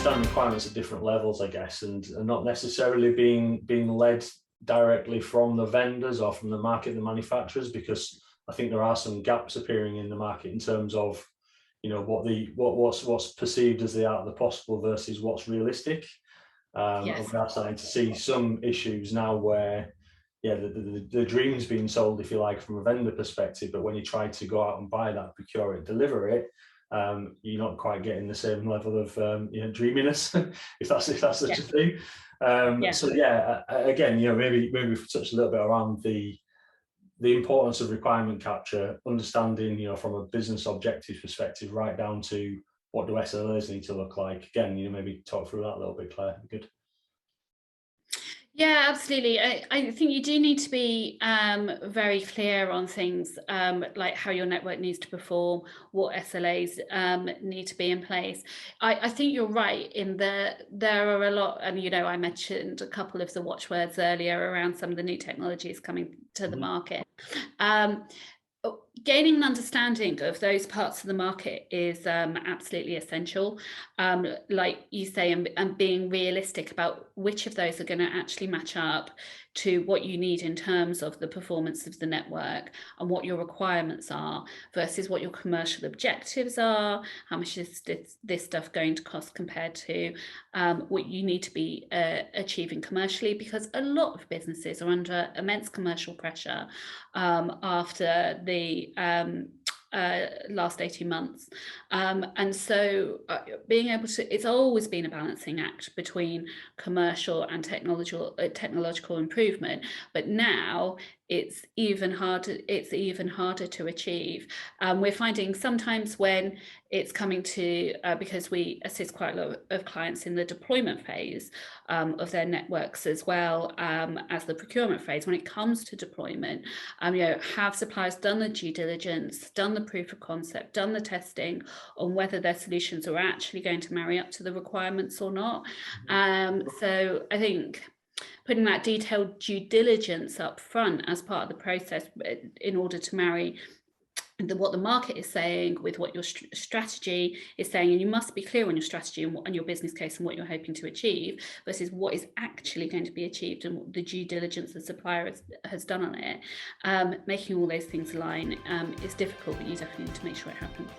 understand requirements at different levels, I guess, and not necessarily being led directly from the vendors or from the market, the manufacturers, because I think there are some gaps appearing in the market in terms of, you know, what's perceived as the art of the possible versus what's realistic. And we are starting to see some issues now where, yeah, the dream's being sold, if you like, from a vendor perspective, but when you try to go out and buy that, procure it, deliver it, you're not quite getting the same level of you know, dreaminess, if that's such a thing. So yeah, again, you know, maybe we've touched a little bit around the importance of requirement capture, understanding, you know, from a business objectives perspective, right down to what do SLAs need to look like. Again, you know, maybe talk through that a little bit, Claire. Good. Yeah, absolutely. I think you do need to be very clear on things like how your network needs to perform, what SLAs need to be in place. I think you're right in that there are a lot, and you know, I mentioned a couple of the watchwords earlier around some of the new technologies coming to the market. Gaining an understanding of those parts of the market is absolutely essential. Like you say, and being realistic about which of those are going to actually match up to what you need in terms of the performance of the network and what your requirements are versus what your commercial objectives are, how much is this stuff going to cost compared to what you need to be achieving commercially, because a lot of businesses are under immense commercial pressure after the last 18 months. And so being able to, it's always been a balancing act between commercial and technological improvement, but now it's even harder to achieve. We're finding sometimes when it's coming to, because we assist quite a lot of clients in the deployment phase of their networks as well as the procurement phase, when it comes to deployment, you know, have suppliers done the due diligence, done the proof of concept, done the testing on whether their solutions are actually going to marry up to the requirements or not. So I think putting that detailed due diligence up front as part of the process in order to marry what the market is saying with what your strategy is saying, and you must be clear on your strategy and your business case and what you're hoping to achieve versus what is actually going to be achieved and what the due diligence the supplier has done on it. Making all those things align is difficult, but you definitely need to make sure it happens.